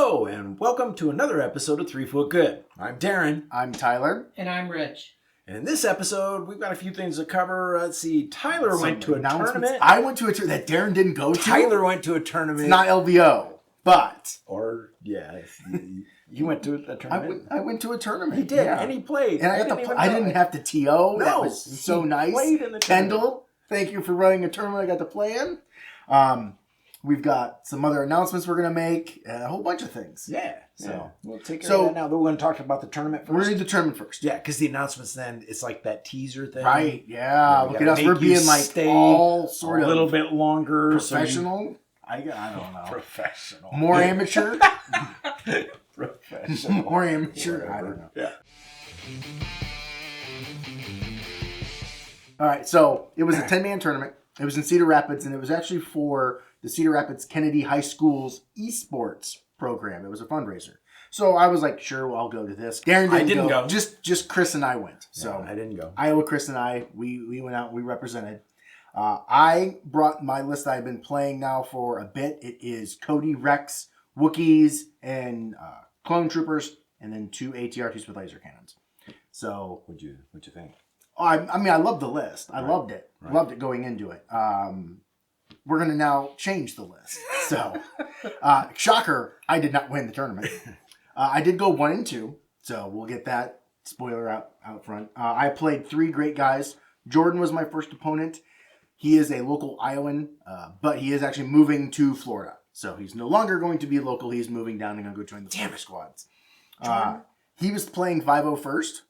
Hello, and welcome to another episode of 3 Foot Good. I'm Darren. I'm Tyler. And I'm Rich. And in this episode, we've got a few things to cover. Let's see, Tyler went to a tournament. I went to a tournament that Darren didn't go to. Tyler went to a tournament. It's not LVO, but... Or, yeah, you went to a tournament. I went to a tournament. He did, yeah. and he played. And I didn't have to TO. No, that was so nice. Played in the Kendall, thank you for running a tournament I got to play in. We've got some other announcements we're going to make, a whole bunch of things. Yeah. So we'll take care of that now. We're going to talk about the tournament first. We're going to do the tournament first. Yeah, because the announcements then, it's like that teaser thing. Right, yeah. Look at us. We're being like all sort of... a little bit longer. Professional. I don't know. Professional. More amateur. Professional. More amateur. Whatever. I don't know. Yeah. All right, so it was a 10-man tournament. It was in Cedar Rapids, and it was actually for the Cedar Rapids Kennedy High School's esports program. It was a fundraiser. So I was like, sure, well, I'll go to this. Darren didn't go. Just Chris and I went. So I didn't go. Iowa, Chris and I, we went out, we represented. I brought my list that I've been playing now for a bit. It is Cody, Rex, Wookiees, and Clone Troopers, and then 2 ATRTs with laser cannons. So What'd you think? I mean, I loved the list. I loved it. Right. Loved it going into it. We're going to now change the list. So, shocker, I did not win the tournament. I did go 1 and 2, so we'll get that spoiler out front. I played 3 great guys. Jordan was my first opponent. He is a local Iowan, but he is actually moving to Florida. So he's no longer going to be local. He's moving down and going to go join the Florida squads. He was playing 5-0 first,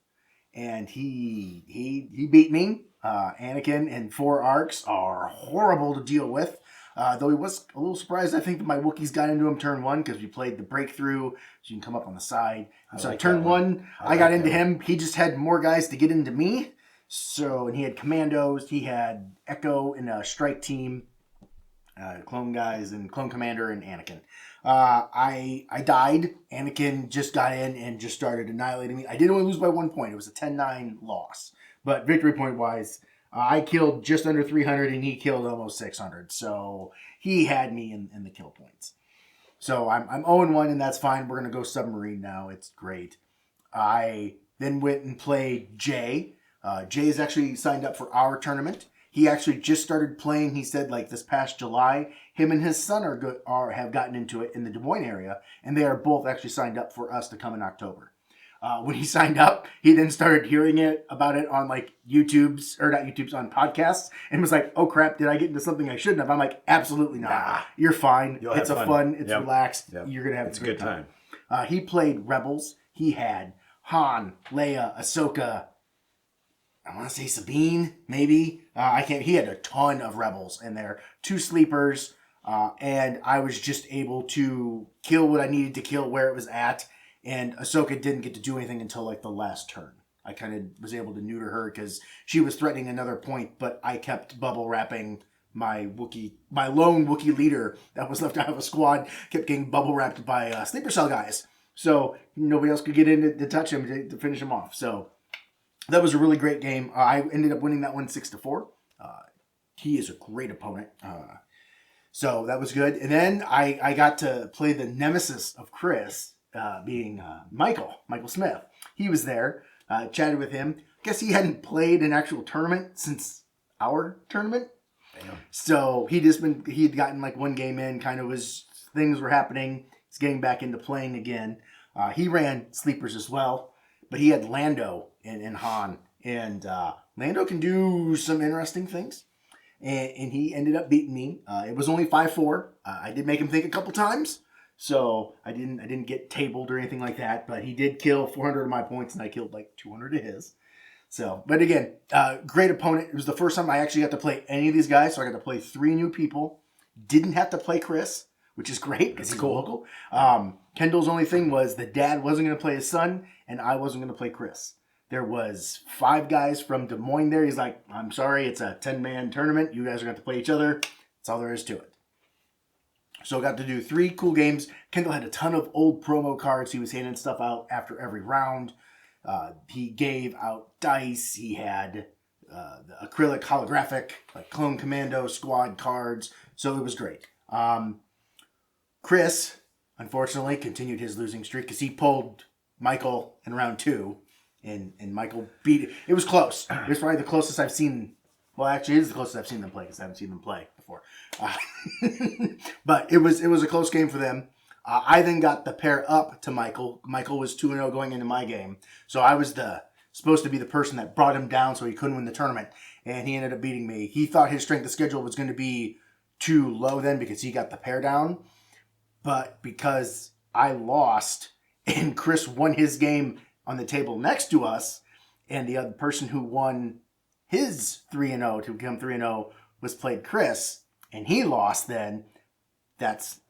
and he beat me. Anakin and 4 arcs are horrible to deal with. Though he was a little surprised, I think, that my Wookiees got into him turn 1 because we played the breakthrough, so you can come up on the side. So like turn 1, I got into him. He just had more guys to get into me. So, and he had commandos. He had Echo in a strike team, clone guys, and clone commander and Anakin. I died. Anakin just got in and just started annihilating me. I did only lose by 1 point. It was a 10-9 loss. But victory point wise, I killed just under 300 and he killed almost 600. So he had me in the kill points. So I'm 0-1 and that's fine. We're going to go submarine now. It's great. I then went and played Jay. Jay is actually signed up for our tournament. He actually just started playing. He said like this past July, him and his son have gotten into it in the Des Moines area. And they are both actually signed up for us to come in October. When he signed up, he then started hearing about it on like on podcasts and was like, oh crap, did I get into something I shouldn't have? I'm like, absolutely not. Nah, you're fine. It's fun. It's relaxed. Yep. You're going to have a good time. He played Rebels. He had Han, Leia, Ahsoka, I want to say Sabine, maybe. He had a ton of Rebels in there. 2 sleepers. And I was just able to kill what I needed to kill where it was at. And Ahsoka didn't get to do anything until like the last turn. I kind of was able to neuter her because she was threatening another point, but I kept bubble wrapping my lone Wookiee leader that was left out of a squad, kept getting bubble wrapped by sleeper cell guys. So nobody else could get in to touch him to finish him off. So that was a really great game. I ended up winning that one 6-4. He is a great opponent. So that was good. And then I got to play the nemesis of Chris, being Michael Smith. He was there, chatted with him. Guess he hadn't played an actual tournament since our tournament. Damn. So he had gotten like 1 game in, kind of things were happening. He's getting back into playing again. He ran sleepers as well, but he had Lando and Han. And Lando can do some interesting things. And he ended up beating me. It was only 5-4. I did make him think a couple times. So I didn't get tabled or anything like that, but he did kill 400 of my points and I killed like 200 of his. So, but again, great opponent. It was the first time I actually got to play any of these guys. So I got to play 3 new people. Didn't have to play Chris, which is great because he's local. Kendall's only thing was the dad wasn't going to play his son and I wasn't going to play Chris. There was 5 guys from Des Moines there. He's like, I'm sorry, it's a 10-man tournament. You guys are going to play each other. That's all there is to it. So I got to do 3 cool games. Kendall had a ton of old promo cards. He was handing stuff out after every round. He gave out dice. He had the acrylic holographic, like Clone Commando squad cards. So it was great. Chris, unfortunately continued his losing streak because he pulled Michael in round 2, and Michael beat. It was close. It was probably the closest I've seen. Well, actually, it is the closest I've seen them play because I haven't seen them play before. But it was a close game for them. I then got the pair up to Michael. Michael was 2-0 going into my game, so I was supposed to be the person that brought him down so he couldn't win the tournament, and he ended up beating me. He thought his strength of schedule was going to be too low then because he got the pair down, but because I lost and Chris won his game on the table next to us, and the other person who won his 3-0 to become 3-0 was played Chris, and he lost then, that's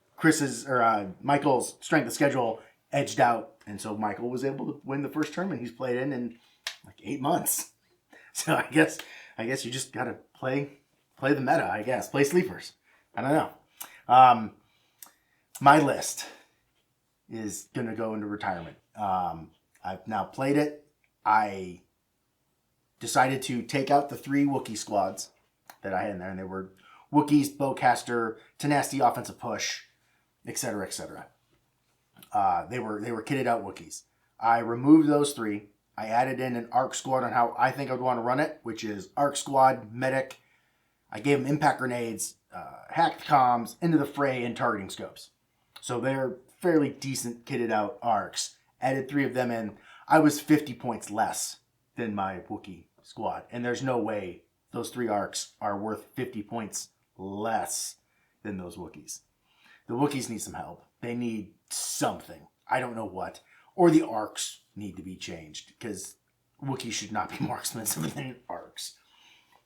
Michael's strength of schedule edged out, and so Michael was able to win the first tournament he's played in like 8 months. So I guess you just gotta play the meta. I guess play sleepers. I don't know. My list is gonna go into retirement. I've now played it. I decided to take out the 3 Wookiee squads that I had in there, and they were Wookiees, Bowcaster, Tenacity, Offensive Push, etc., etc. They were kitted out Wookiees. I removed those 3. I added in an ARC squad on how I think I would want to run it, which is ARC squad, medic. I gave them impact grenades, hacked comms, into the fray, and targeting scopes. So they're fairly decent kitted out ARCs. Added 3 of them in. I was 50 points less than my Wookiee squad, and there's no way those 3 ARCs are worth 50 points less than those Wookiees. The Wookiees need some help. They need something. I don't know what. Or the ARCs need to be changed, because Wookiees should not be more expensive than ARCs.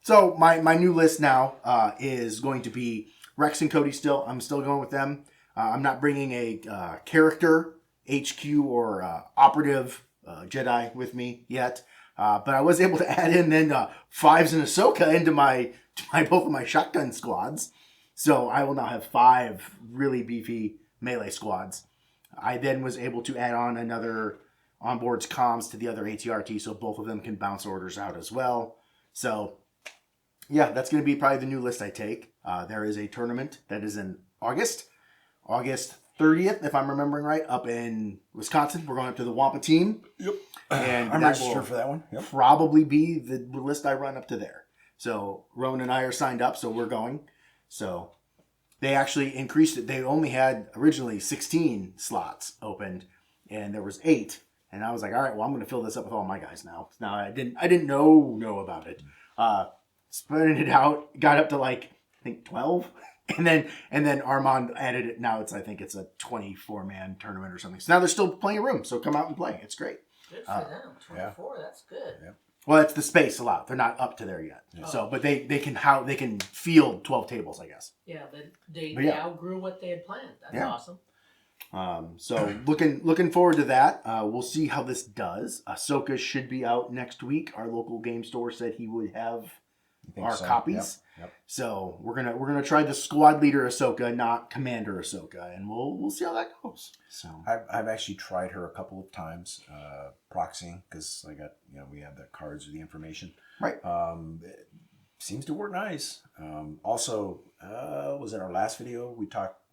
So my new list now is going to be Rex and Cody still. I'm still going with them. I'm not bringing a character, HQ, or operative Jedi with me yet. But I was able to add in then Fives and Ahsoka into both of my shotgun squads. So I will now have 5 really beefy melee squads. I then was able to add on another onboard's comms to the other ATRT, so both of them can bounce orders out as well. So yeah, that's going to be probably the new list I take. There is a tournament that is in August 30th, if I'm remembering right, up in Wisconsin. We're going up to the Wampa team. Yep. And I'm registered for that one. Yep. Probably be the list I run up to there. So Rowan and I are signed up, so we're going. So they actually increased it. They only had originally 16 slots opened, and there was 8. And I was like, all right, well, I'm going to fill this up with all my guys now. Now I didn't know about it. Spreading it out, got up to like I think 12, and then Armand added it. Now I think it's a 24-man tournament or something. So now there's still plenty of room. So come out and play. It's great. Good for them. 24, yeah. That's good. Yeah. Well, it's the space allowed. They're not up to there yet. Yeah. So, but they can field 12 tables, I guess. Yeah, they outgrew what they had planned. That's awesome. So looking forward to that. We'll see how this does. Ahsoka should be out next week. Our local game store said he would have our copies. Yep. So we're gonna try the squad leader Ahsoka, not Commander Ahsoka, and we'll see how that goes. So I've actually tried her a couple of times, proxying, because we have the cards or the information. Right. It seems to work nice. Also, was in our last video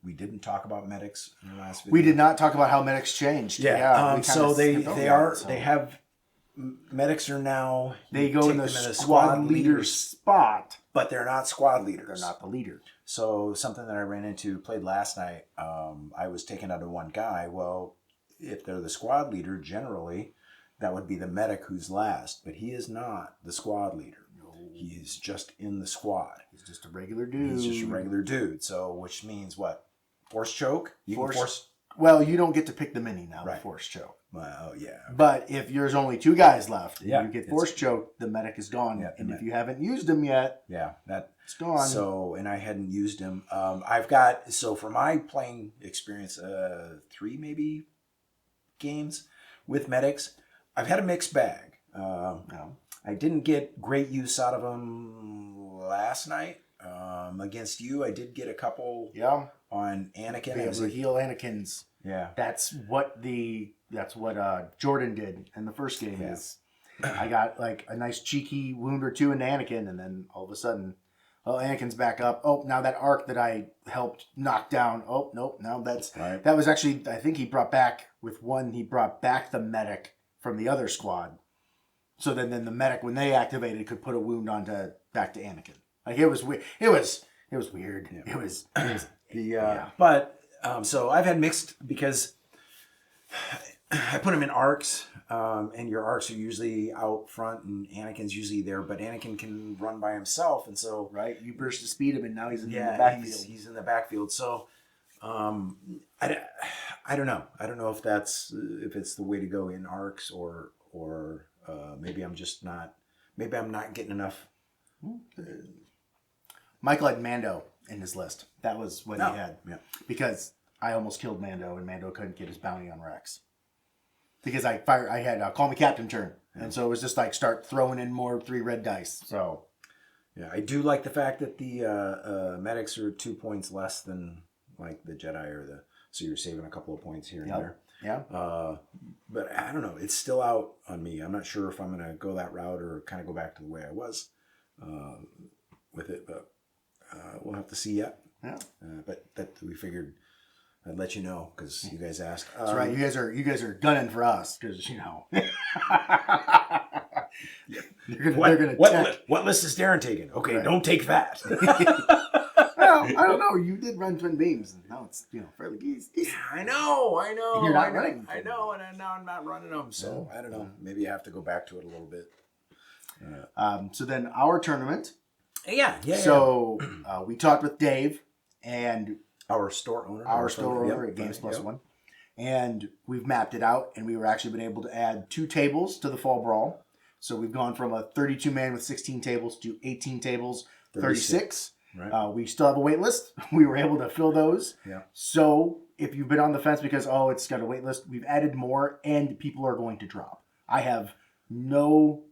we didn't talk about medics in our last video. We did not talk about how medics changed. Yeah. So they have. Medics are now... They go in the squad leader spot. But they're not squad leaders. They're not the leader. So something that I ran into, played last night, I was taken out of one guy. Well, if they're the squad leader, generally, that would be the medic who's last. But he is not the squad leader. No. He is just in the squad. He's just a regular dude. So, which means what? Force choke? Well, you don't get to pick the mini now, right. The force choke. Well, yeah. Okay. But if there's only 2 guys left, and you get force choke, the medic is gone. Yeah, and if you haven't used him yet, it's gone. So, and I hadn't used him. For my playing experience, 3 maybe games with medics, I've had a mixed bag. I didn't get great use out of them last night. Against you, I did get a couple on Anakin. Be able to heal Anakin's. Yeah. That's what Jordan did in the first game. Is I got like a nice cheeky wound or 2 into Anakin, and then all of a sudden Oh, Anakin's back up. Oh, now that arc that I helped knock down. Oh, nope. Now that was actually, I think he brought back the medic from the other squad. So then the medic, when they activated, could put a wound back to Anakin. Like it was weird. It was weird. Yeah. It was But so I've had mixed because I put them in arcs, and your arcs are usually out front, and Anakin's usually there. But Anakin can run by himself, and so right. You burst to speed him, and now he's in the backfield. He's in the backfield. So I don't know. I don't know if it's the way to go in arcs or maybe I'm just not. Maybe I'm not getting enough. Michael had Mando in his list. That was what he had. Yeah. Because I almost killed Mando, and Mando couldn't get his bounty on Rex. Because I had Call Me Captain turn. And so it was just like start throwing in more 3 red dice. So yeah, I do like the fact that the medics are 2 points less than like the Jedi so you're saving a couple of points here and there. Yeah. But I don't know. It's still out on me. I'm not sure if I'm going to go that route or kind of go back to the way I was with it. But we'll have to see yet. Yeah. But that we figured I'd let you know because you guys asked. That's right. You guys are gunning for us because What list is Darren taking? Okay, right. Don't take that. Well, I don't know. You did run twin beams, and now it's fairly easy. Yeah, I know. You're not running. I know, and now I'm not running them. So I don't know. Maybe I have to go back to it a little bit. So then our tournament. Yeah. So we talked with Dave and our store owner at Games Plus One, and we've mapped it out, and we were actually been able to add 2 tables to the Fall Brawl. So we've gone from a 32 man with 16 tables to 18 tables, 36. Right. We still have a wait list. We were able to fill those. Yeah. So if you've been on the fence because it's got a wait list, we've added more, and people are going to drop. I have no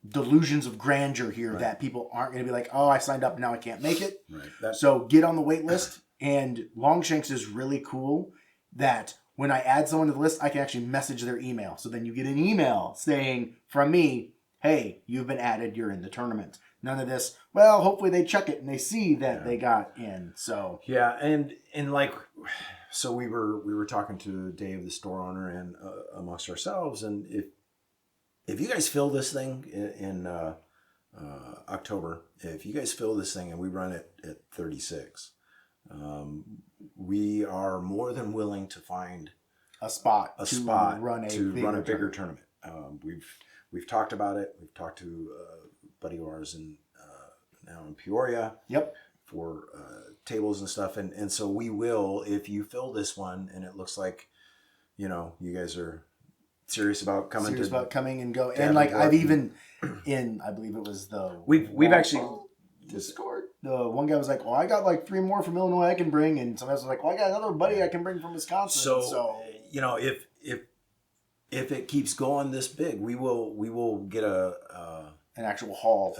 delusions of grandeur here that people aren't going to be like, I signed up, now I can't make it. Right. So get on the wait list. And Longshanks is really cool that when I add someone to the list, I can actually message their email. So then you get an email saying from me, hey, you've been added, you're in the tournament. None of this, well, hopefully they check it and they see that they got in. So yeah, and like, so we were talking to Dave, the store owner, and amongst ourselves, and if you guys fill this thing in October, if you guys fill this thing and we run it at 36, we are more than willing to find a spot to run a bigger tournament. We've talked about it. We've talked to a buddy of ours now in Peoria. Yep. For tables and stuff, and so we will, if you fill this one and it looks like you guys are serious about coming and go, and like I've even I believe it was the we've actually Discord. The one guy was like, "Well, I got like 3 more from Illinois I can bring," and somebody else was like, "Well, I got another buddy I can bring from Wisconsin." So if it keeps going this big, we will get an actual hall,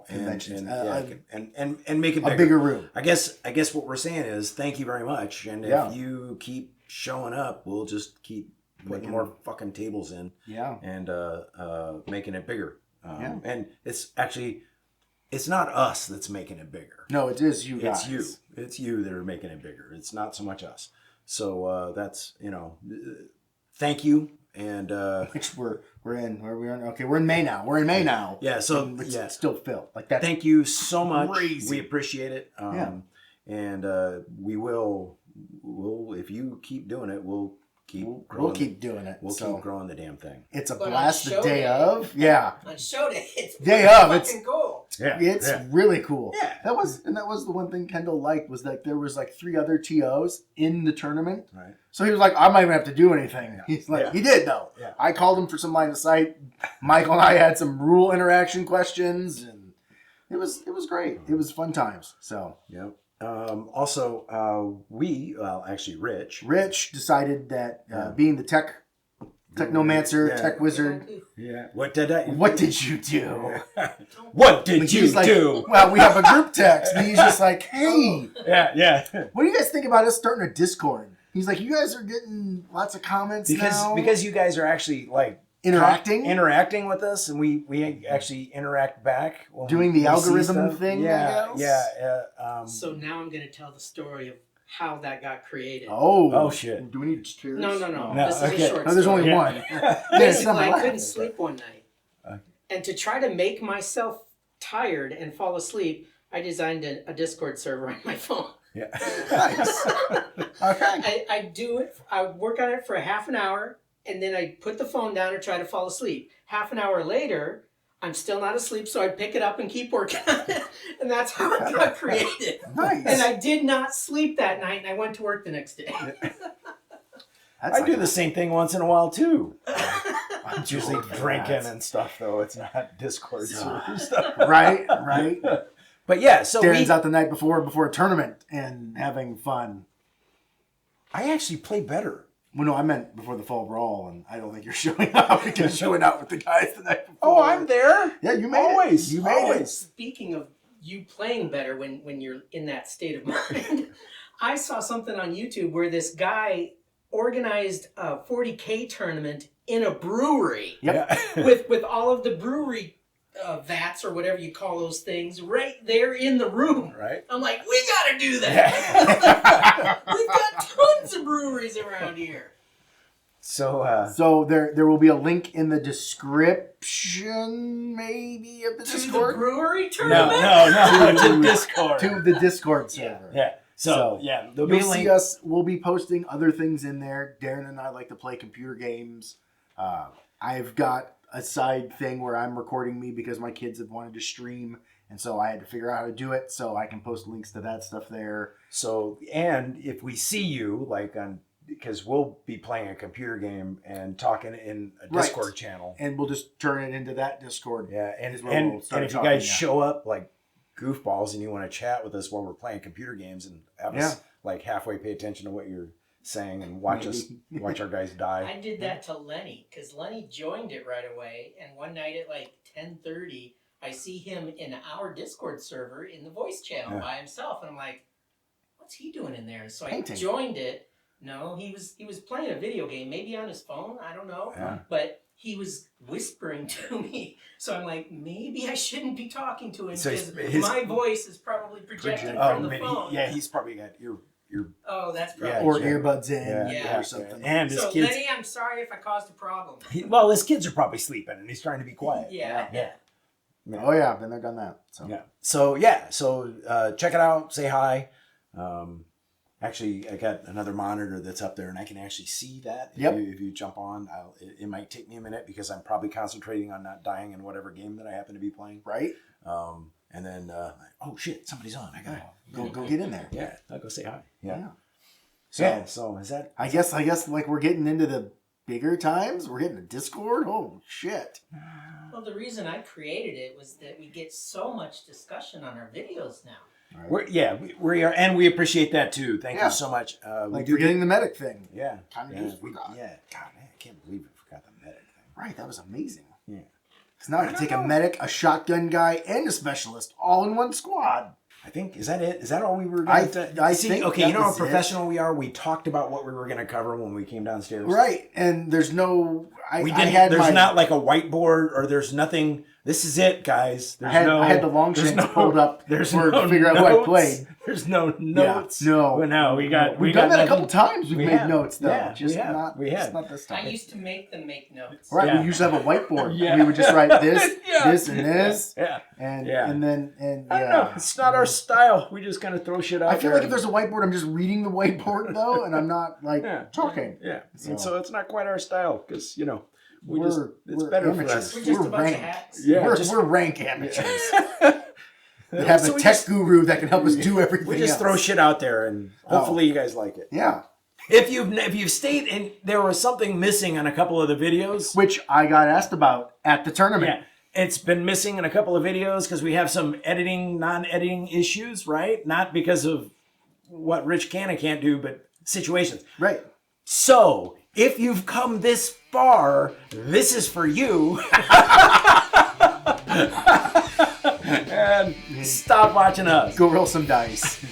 conventions, and make it bigger. A bigger room. I guess what we're saying is thank you very much, and if you keep showing up, we'll just keep putting more fucking tables in, and making it bigger. And it's not us that's making it bigger. No, it is you guys. It's you that are making it bigger. It's not so much us. So that's thank you. And which we're in where we are. Okay, we're in May now. Yeah, so it's still filled like that. Thank you so much. Crazy. We appreciate it. And we'll if you keep doing it, we'll keep doing it. We'll keep growing the damn thing. It's a blast the day of. Yeah. On show day, it's day of. It's cool. Yeah, it's really cool. Yeah. That was the one thing Kendall liked was that there was like 3 other TOs in the tournament. Right. So he was like, I might even have to do anything. Yeah. He's like, he did though. Yeah. I called him for some line of sight. Michael and I had some rule interaction questions, and it was great. It was fun times. So yep. Also, Rich decided that being the technomancer, tech wizard. Yeah. What did you do? What did you do? Well, we have a group text, and he's just like, hey. Yeah. What do you guys think about us starting a Discord? He's like, you guys are getting lots of comments because you guys are actually like interacting with us, and we actually interact back. When doing the we see algorithm stuff. thing. Yeah, I guess? yeah. So now I'm going to tell the story of how that got created. Oh shit! Do we need cheers? No. No, This is a short No, there's story. only one. Basically, I couldn't sleep one night. And to try to make myself tired and fall asleep, I designed a Discord server on my phone. Yeah. Nice. Okay. I do it. I work on it for a half an hour, and then I put the phone down and try to fall asleep. Half an hour later, I'm still not asleep, so I pick it up and keep working on it, and that's how it got created. Nice. And I did not sleep that night, and I went to work the next day. I do the same thing once in a while too. I'm usually drinking and stuff, though. It's not Discord server stuff. Right. But yeah, so Darren's out the night before a tournament and having fun. I actually play better. Well, no, I meant before the Fall Brawl, and I don't think you're showing up because you went out with the guys the night before. Oh, I'm there. Yeah, you made always. it. You made it. Speaking of you playing better when you're in that state of mind, I saw something on YouTube where this guy organized a 40K tournament in a brewery. Yep. Yeah. with all of the brewery vats or whatever you call those things right there in the room. Right. I'm like, we gotta do that. We've got tons of breweries around here. So there will be a link in the description, maybe, of the To Discord. the brewery tournament? No, to Discord. To the Discord server. Yeah. So there'll be a You'll link. see us. We'll be posting other things in there. Darren and I like to play computer games. I've got a side thing where I'm recording me because my kids have wanted to stream, and so I had to figure out how to do it, so I can post links to that stuff there. So, and if we see you, because we'll be playing a computer game and talking in a Discord channel. And we'll just turn it into that Discord. Yeah, and we'll if start you talking, guys show up like goofballs and you want to chat with us while we're playing computer games and have us halfway pay attention to what you're saying and watch our guys die. I did that to Lenny because Lenny joined it right away, and one night at 10:30 I see him in our Discord server in the voice channel by himself, and I'm like, what's he doing in there? So I joined it. No, he was playing a video game, maybe on his phone, I don't know, but he was whispering to me. So I'm like, maybe I shouldn't be talking to him because my voice is probably projected from the phone. He's probably got your Oh, that's probably or earbuds in or something. And his so kids. Lenny, I'm sorry if I caused a problem. His kids are probably sleeping, and he's trying to be quiet. Yeah. Oh yeah, been there, done that. So So check it out. Say hi. Actually, I got another monitor that's up there, and I can actually see that. If you jump on, it might take me a minute because I'm probably concentrating on not dying in whatever game that I happen to be playing. Right. And then, oh shit, somebody's on. I gotta go get in there. Yeah, I'll go say hi. Yeah. So is that? I guess we're getting into the bigger times. We're getting a Discord. Oh shit. Well, the reason I created it was that we get so much discussion on our videos now. Right. We are, and we appreciate that too. Thank you so much. Forgetting the medic thing. Yeah. Kind of forgot. Yeah. God, man, I can't believe we forgot the medic thing. Right, that was amazing. Yeah. Because now I can take a medic, a shotgun guy, and a specialist all in one squad. I think, is that it? Is that all we were I going to see? think Okay, that you know how was professional we are? We talked about what we were going to cover when we came downstairs. Right, and there's no... There's not like a whiteboard, or there's nothing... This is it, guys. I had the long shanks pulled up to figure out who I played. There's no notes. Yeah, no. But no, we've done that a couple times. We've made notes, though. Yeah, just we have. not this time. I used to make them make notes. Right, Yeah. we used to have a whiteboard. Yeah. We would just write this, this, and this. Yeah. And then I don't know. It's not our style. We just kind of throw shit out I feel there. like if there's a whiteboard, I'm just reading the whiteboard, though, and I'm not, talking. Yeah. And so it's not quite our style, because, We're better amateurs. for us. We're just We're a bunch of rank. hacks. Yeah, We're rank amateurs. That have So a we tech just- guru that can help us do everything We just else. throw shit out there, and hopefully you guys like it. Yeah. If you've stayed and there was something missing on a couple of the videos, Which I got asked about at the tournament. yeah, it's been missing in a couple of videos because we have some non-editing issues, right? Not because of what Rich can and can't do, but situations. Right. So, if you've come this far, this is for you. And stop watching us. Go roll some dice.